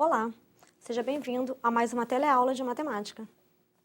Olá, seja bem-vindo a mais uma teleaula de matemática.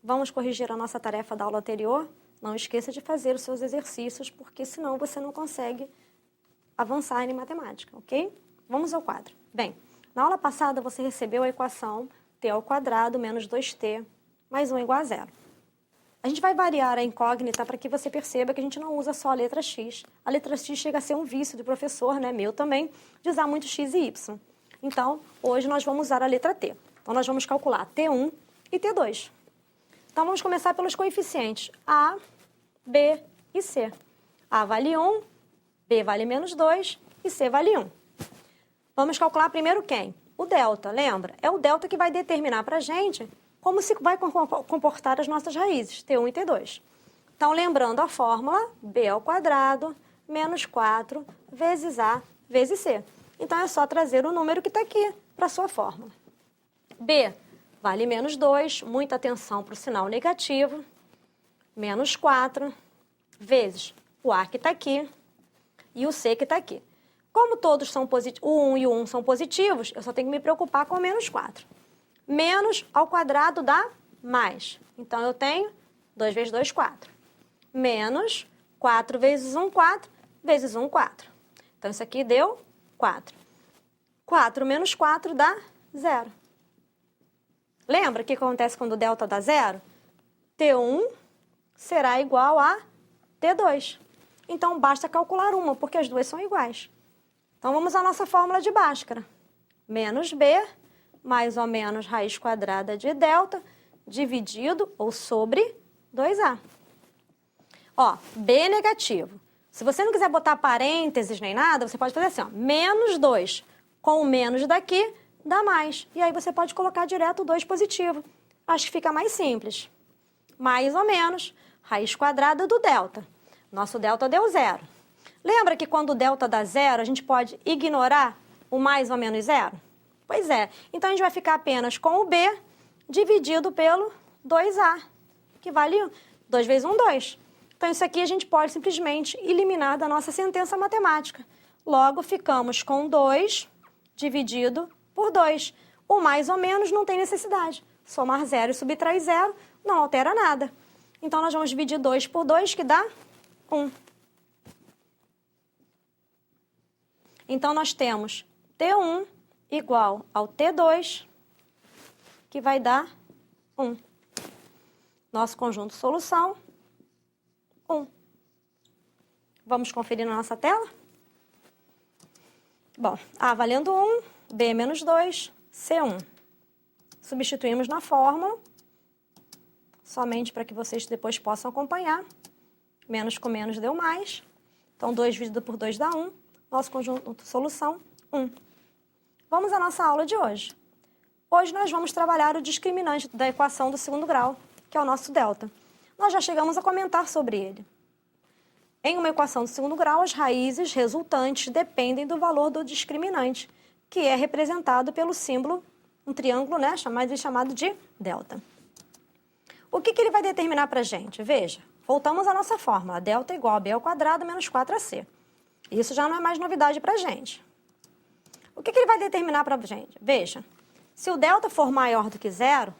Vamos corrigir a nossa tarefa da aula anterior? Não esqueça de fazer os seus exercícios, porque senão você não consegue avançar em matemática, ok? Vamos ao quadro. Bem, na aula passada você recebeu a equação t ao quadrado menos 2t mais 1 igual a zero. A gente vai variar a incógnita para que você perceba que a gente não usa só a letra x. A letra x chega a ser um vício do professor, né, meu também, de usar muito x e y. Então, hoje nós vamos usar a letra t. Então, nós vamos calcular t1 e t2. Então, vamos começar pelos coeficientes a, b e c. A vale 1, b vale menos 2 e c vale 1. Vamos calcular primeiro quem? O delta, lembra? É o delta que vai determinar para a gente como se vai comportar as nossas raízes, t1 e t2. Então, lembrando a fórmula, b ao quadrado menos 4 vezes a vezes c. Então, é só trazer o número que está aqui para a sua fórmula. b vale menos 2, muita atenção para o sinal negativo, menos 4 vezes o a que está aqui e o c que está aqui. Como todos são positivos, o 1 e o 1 são positivos, eu só tenho que me preocupar com o menos 4. Menos ao quadrado dá mais. Então, eu tenho 2 vezes 2, 4. Menos 4 vezes 1, 4, vezes 1, 4. Então, isso aqui deu 4. 4 menos 4 dá 0. Lembra o que acontece quando o delta dá 0? T1 será igual a T2. Então, basta calcular uma, porque as duas são iguais. Então, vamos à nossa fórmula de Bhaskara. Menos b mais ou menos raiz quadrada de delta, dividido ou sobre 2a. Ó, b é negativo. Se você não quiser botar parênteses nem nada, você pode fazer assim, ó, menos 2 com o menos daqui dá mais. E aí você pode colocar direto o 2 positivo. Acho que fica mais simples. Mais ou menos raiz quadrada do delta. Nosso delta deu 0. Lembra que quando o delta dá 0, a gente pode ignorar o mais ou menos 0? Pois é. Então, a gente vai ficar apenas com o b dividido pelo 2a, que vale 2 vezes 1, 2. Então, isso aqui a gente pode simplesmente eliminar da nossa sentença matemática. Logo, ficamos com 2 dividido por 2. O mais ou menos não tem necessidade. Somar 0 e subtrair 0 não altera nada. Então, nós vamos dividir 2 por 2, que dá 1. Então, nós temos T1 igual ao T2, que vai dar 1. Nosso conjunto solução, 1. Vamos conferir na nossa tela? Bom, A valendo 1, B menos 2, C 1. Substituímos na fórmula, somente para que vocês depois possam acompanhar. Menos com menos deu mais. Então, 2 dividido por 2 dá 1. Nosso conjunto solução, 1. Vamos à nossa aula de hoje. Hoje nós vamos trabalhar o discriminante da equação do segundo grau, que é o nosso delta. Nós já chegamos a comentar sobre ele. Em uma equação do segundo grau, as raízes resultantes dependem do valor do discriminante, que é representado pelo símbolo, um triângulo, né, chamado de delta. O que ele vai determinar para a gente? Veja, voltamos à nossa fórmula. Delta igual a b ao quadrado menos 4ac. Isso já não é mais novidade para a gente. O que ele vai determinar para a gente? Veja, se o delta for maior do que 0,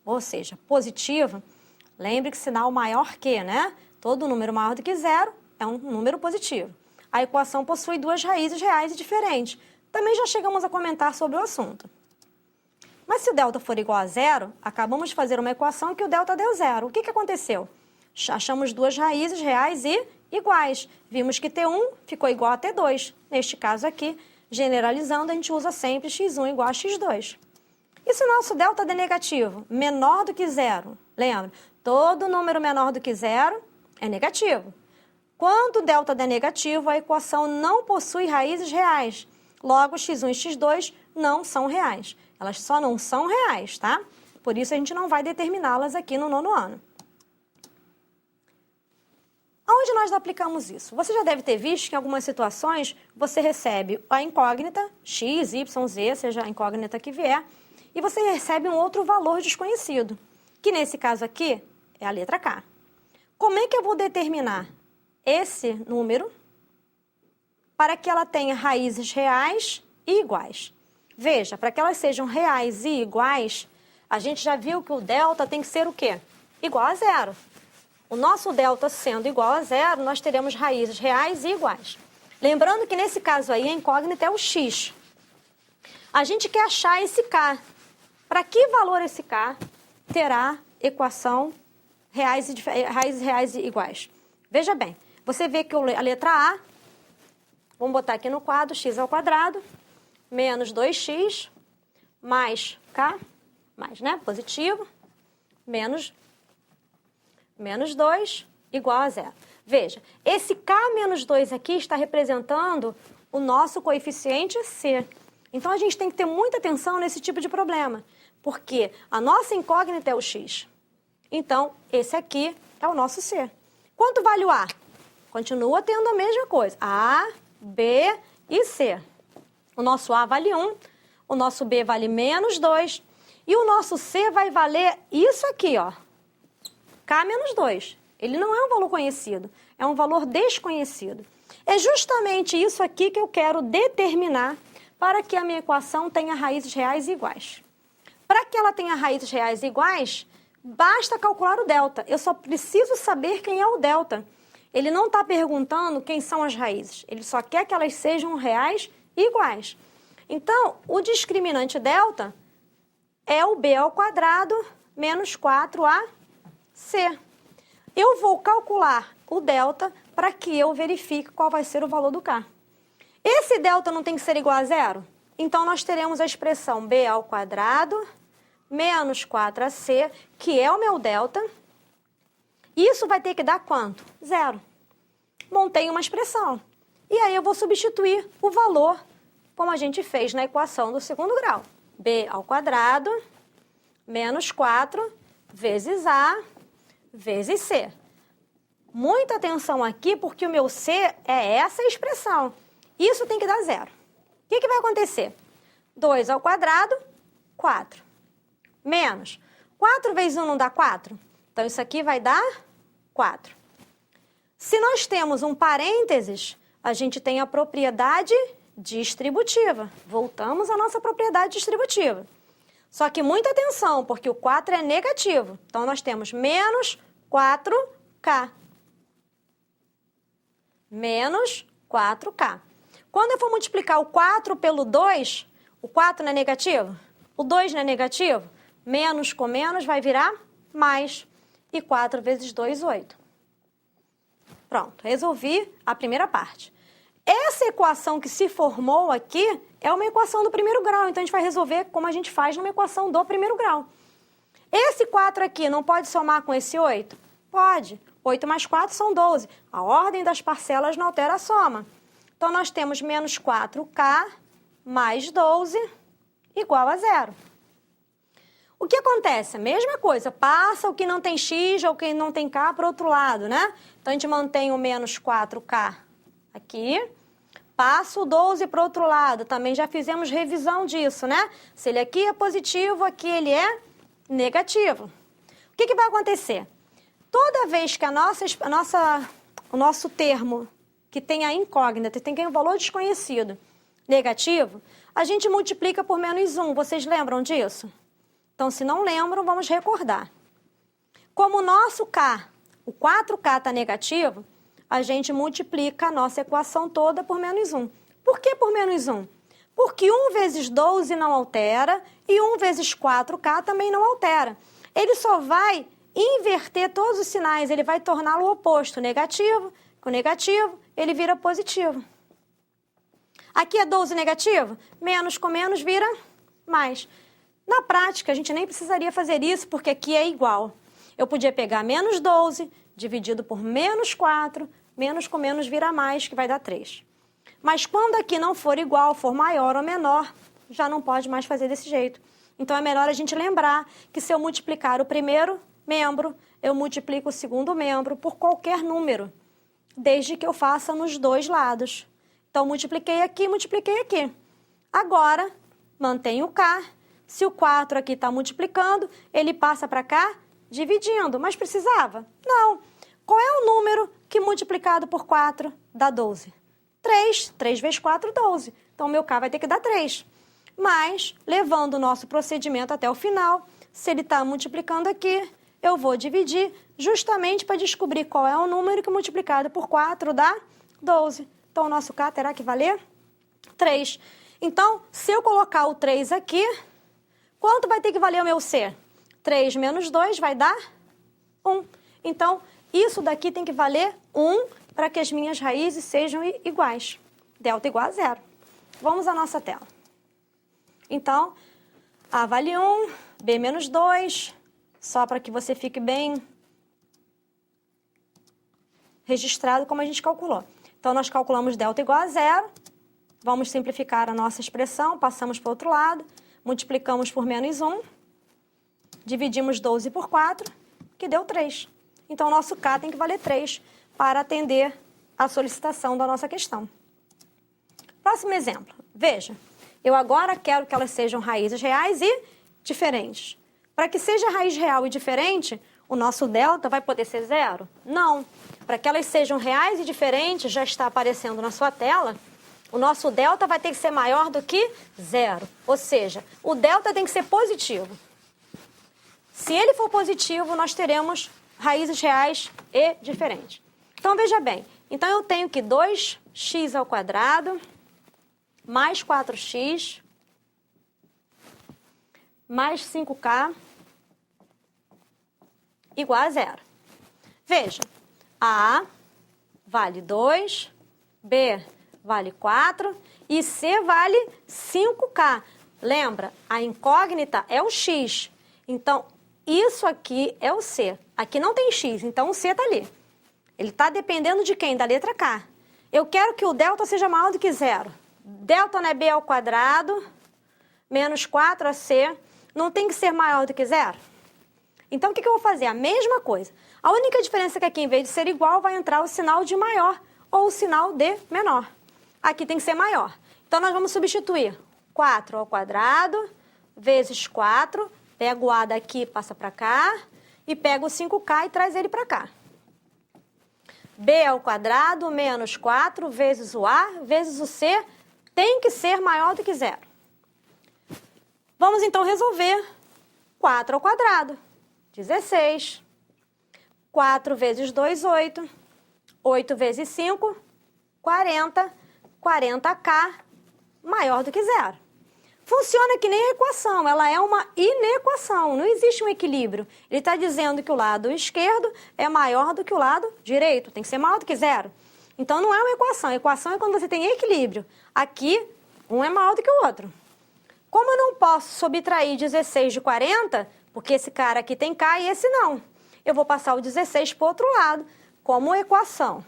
ou seja, positivo, lembre que sinal maior que, né? Todo número maior do que 0 é um número positivo. A equação possui duas raízes reais e diferentes. Também já chegamos a comentar sobre o assunto. Mas se o delta for igual a 0, acabamos de fazer uma equação que o delta deu 0. O que aconteceu? Achamos duas raízes reais e iguais. Vimos que T1 ficou igual a T2. Neste caso aqui, generalizando, a gente usa sempre x1 igual a x2. E se o nosso delta der negativo, menor do que 0? Lembra? Todo número menor do que 0 é negativo. Quando o delta der negativo, a equação não possui raízes reais. Logo, x1 e x2 não são reais. Elas só não são reais, tá? Por isso, a gente não vai determiná-las aqui no nono ano. Aonde nós aplicamos isso? Você já deve ter visto que em algumas situações você recebe a incógnita, x, y, z, seja a incógnita que vier, e você recebe um outro valor desconhecido, que nesse caso aqui é a letra K. Como é que eu vou determinar esse número para que ela tenha raízes reais e iguais? Veja, para que elas sejam reais e iguais, a gente já viu que o delta tem que ser o quê? Igual a zero. O nosso delta sendo igual a zero, nós teremos raízes reais e iguais. Lembrando que nesse caso aí, a incógnita é o x. A gente quer achar esse k. Para que valor esse k terá equação raízes reais e iguais? Veja bem, você vê que a letra A, vamos botar aqui no quadro, x ao quadrado, menos 2x, mais k, mais, né, positivo, menos 2, igual a zero. Veja, esse k menos 2 aqui está representando o nosso coeficiente c. Então, a gente tem que ter muita atenção nesse tipo de problema, porque a nossa incógnita é o x. Então, esse aqui é o nosso c. Quanto vale o a? Continua tendo a mesma coisa. A, B e C. O nosso A vale 1, o nosso B vale menos 2 e o nosso C vai valer isso aqui, ó. K menos 2. Ele não é um valor conhecido, é um valor desconhecido. É justamente isso aqui que eu quero determinar para que a minha equação tenha raízes reais iguais. Para que ela tenha raízes reais iguais, basta calcular o delta. Eu só preciso saber quem é o delta. Ele não está perguntando quem são as raízes. Ele só quer que elas sejam reais e iguais. Então, o discriminante delta é o b ao quadrado menos 4ac. Eu vou calcular o delta para que eu verifique qual vai ser o valor do k. Esse delta não tem que ser igual a zero? Então, nós teremos a expressão b ao quadrado menos 4ac, que é o meu delta. Isso vai ter que dar quanto? Zero. Montei uma expressão. E aí eu vou substituir o valor, como a gente fez na equação do segundo grau. B ao quadrado menos 4 vezes A vezes C. Muita atenção aqui, porque o meu C é essa expressão. Isso tem que dar zero. O que vai acontecer? 2 ao quadrado, 4. Menos. 4 vezes 1 não dá 4? Então, isso aqui vai dar 4. Se nós temos um parênteses, a gente tem a propriedade distributiva. Voltamos à nossa propriedade distributiva. Só que muita atenção, porque o 4 é negativo. Então, nós temos menos 4k. Menos 4k. Quando eu for multiplicar o 4 pelo 2, o 4 não é negativo? O 2 não é negativo? Menos com menos vai virar mais. E 4 vezes 2, 8. Pronto, resolvi a primeira parte. Essa equação que se formou aqui é uma equação do primeiro grau. Então, a gente vai resolver como a gente faz numa equação do primeiro grau. Esse 4 aqui não pode somar com esse 8? Pode. 8 mais 4 são 12. A ordem das parcelas não altera a soma. Então, nós temos menos 4k mais 12 igual a zero. O que acontece? A mesma coisa, passa o que não tem x ou o que não tem k para o outro lado, né? Então, a gente mantém o menos 4k aqui, passa o 12 para o outro lado, também já fizemos revisão disso, né? Se ele aqui é positivo, aqui ele é negativo. O que vai acontecer? Toda vez que o nosso termo, que tem a incógnita, tem um valor desconhecido, negativo, a gente multiplica por menos 1. Vocês lembram disso? Então, se não lembram, vamos recordar. Como o nosso k, o 4k está negativo, a gente multiplica a nossa equação toda por menos 1. Por que por menos 1? Porque 1 vezes 12 não altera e 1 vezes 4k também não altera. Ele só vai inverter todos os sinais, ele vai torná-lo oposto, negativo, com negativo, ele vira positivo. Aqui é 12 negativo, menos com menos vira mais. Na prática, a gente nem precisaria fazer isso, porque aqui é igual. Eu podia pegar menos 12, dividido por menos 4, menos com menos vira mais, que vai dar 3. Mas quando aqui não for igual, for maior ou menor, já não pode mais fazer desse jeito. Então, é melhor a gente lembrar que se eu multiplicar o primeiro membro, eu multiplico o segundo membro por qualquer número, desde que eu faça nos dois lados. Então, multipliquei aqui, multipliquei aqui. Agora, mantenho o k. Se o 4 aqui está multiplicando, ele passa para cá dividindo. Mas precisava? Não. Qual é o número que multiplicado por 4 dá 12? 3. 3 vezes 4, 12. Então, o meu k vai ter que dar 3. mas levando o nosso procedimento até o final, se ele está multiplicando aqui, eu vou dividir justamente para descobrir qual é o número que multiplicado por 4 dá 12. Então, o nosso K terá que valer 3. Então, se eu colocar o 3 aqui, quanto vai ter que valer o meu C? 3 menos 2 vai dar 1. Então, isso daqui tem que valer 1 para que as minhas raízes sejam iguais. Delta igual a 0. Vamos à nossa tela. Então, A vale 1, B menos 2, só para que você fique bem registrado como a gente calculou. Então, nós calculamos delta igual a 0, vamos simplificar a nossa expressão, passamos para o outro lado, multiplicamos por menos 1, dividimos 12 por 4, que deu 3. Então, o nosso K tem que valer 3 para atender a solicitação da nossa questão. Próximo exemplo. Veja, eu agora quero que elas sejam raízes reais e diferentes. Para que seja raiz real e diferente, o nosso delta vai poder ser 0? Não. Para que elas sejam reais e diferentes, já está aparecendo na sua tela, o nosso delta vai ter que ser maior do que 0. Ou seja, o delta tem que ser positivo. Se ele for positivo, nós teremos raízes reais e diferentes. Então, veja bem. Então, eu tenho que 2x ao quadrado mais 4x mais 5k igual a 0. Veja, A vale 2, B vale 4 e C vale 5k. Lembra, a incógnita é o x. Então, isso aqui é o C. Aqui não tem x, então o C está ali. Ele está dependendo de quem? Da letra K. Eu quero que o delta seja maior do que 0. Delta não é B ao quadrado, menos 4AC, não tem que ser maior do que 0? Então, o que eu vou fazer? A mesma coisa. A única diferença é que aqui, em vez de ser igual, vai entrar o sinal de maior ou o sinal de menor. Aqui tem que ser maior. Então, nós vamos substituir 4 ao quadrado vezes 4. Pego o A daqui e passa para cá. E pego o 5K e traz ele para cá. B ao quadrado menos 4 vezes o A vezes o C tem que ser maior do que 0. Vamos, então, resolver 4 ao quadrado. 16. 4 vezes 2, 8. 8 vezes 5, 40. 40k maior do que 0. Funciona que nem a equação, ela é uma inequação, não existe um equilíbrio. Ele está dizendo que o lado esquerdo é maior do que o lado direito, tem que ser maior do que 0. Então, não é uma equação. A equação é quando você tem equilíbrio. Aqui, um é maior do que o outro. Como eu não posso subtrair 16 de 40, porque esse cara aqui tem K e esse não, eu vou passar o 16 para o outro lado, como equação.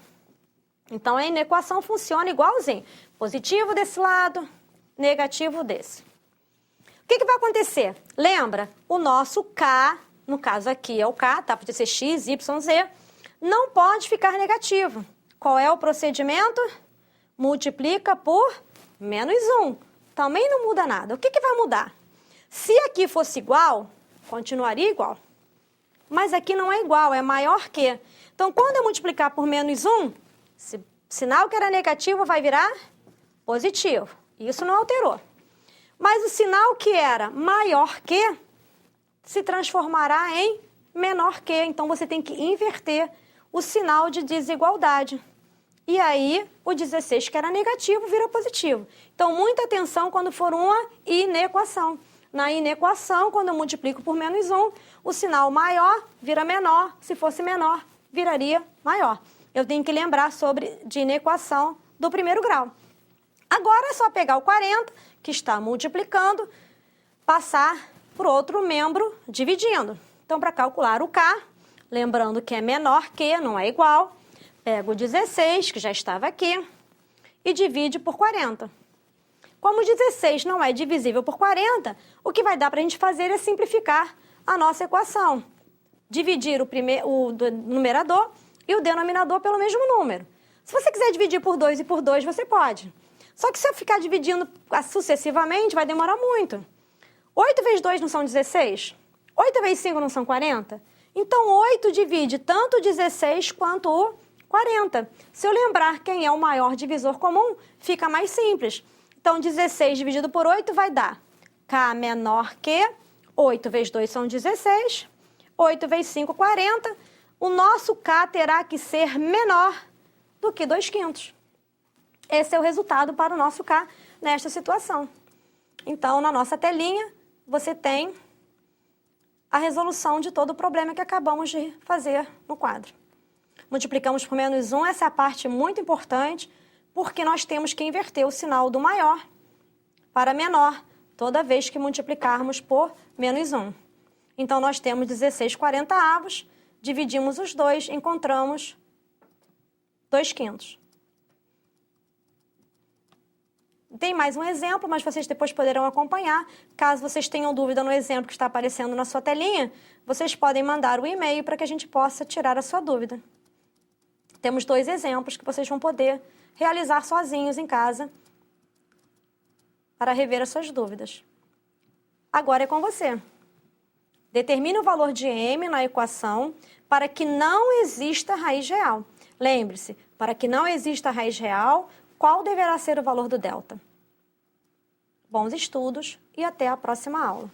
Então, a inequação funciona igualzinho. Positivo desse lado, negativo desse. O que vai acontecer? Lembra? O nosso K, no caso aqui é o K, tá? Pode ser X, Y, Z, não pode ficar negativo. Qual é o procedimento? Multiplica por menos 1. Também não muda nada. O que vai mudar? Se aqui fosse igual, continuaria igual. Mas aqui não é igual, é maior que. Então, quando eu multiplicar por menos 1, sinal que era negativo vai virar positivo. Isso não alterou. Mas o sinal que era maior que se transformará em menor que. Então, você tem que inverter o sinal de desigualdade. E aí, o 16, que era negativo, vira positivo. Então, muita atenção quando for uma inequação. Na inequação, quando eu multiplico por menos 1, o sinal maior vira menor. Se fosse menor, viraria maior. Eu tenho que lembrar de inequação do primeiro grau. Agora é só pegar o 40, que está multiplicando, passar por outro membro dividindo. Então, para calcular o K, lembrando que é menor que, não é igual, pega o 16, que já estava aqui, e divide por 40. Como 16 não é divisível por 40, o que vai dar para a gente fazer é simplificar a nossa equação. Dividir o numerador e o denominador pelo mesmo número. Se você quiser dividir por 2 e por 2, você pode. Só que se eu ficar dividindo sucessivamente, vai demorar muito. 8 vezes 2 não são 16? 8 vezes 5 não são 40? Então, 8 divide tanto o 16 quanto o 40. Se eu lembrar quem é o maior divisor comum, fica mais simples. Então, Então, 16 dividido por 8 vai dar K menor que 8 vezes 2 são 16, 8 vezes 5, 40. O nosso K terá que ser menor do que 2/5. Esse é o resultado para o nosso K nesta situação. Então, na nossa telinha, você tem a resolução de todo o problema que acabamos de fazer no quadro. Multiplicamos por menos 1, essa é a parte muito importante, porque nós temos que inverter o sinal do maior para menor, toda vez que multiplicarmos por menos 1. Então, nós temos 16/40, dividimos os dois, encontramos 2/5. Tem mais um exemplo, mas vocês depois poderão acompanhar. Caso vocês tenham dúvida no exemplo que está aparecendo na sua telinha, vocês podem mandar o e-mail para que a gente possa tirar a sua dúvida. Temos 2 exemplos que vocês vão poder realizar sozinhos em casa para rever as suas dúvidas. Agora é com você. Determine o valor de m na equação para que não exista raiz real. Lembre-se, para que não exista raiz real, qual deverá ser o valor do delta? Bons estudos e até a próxima aula.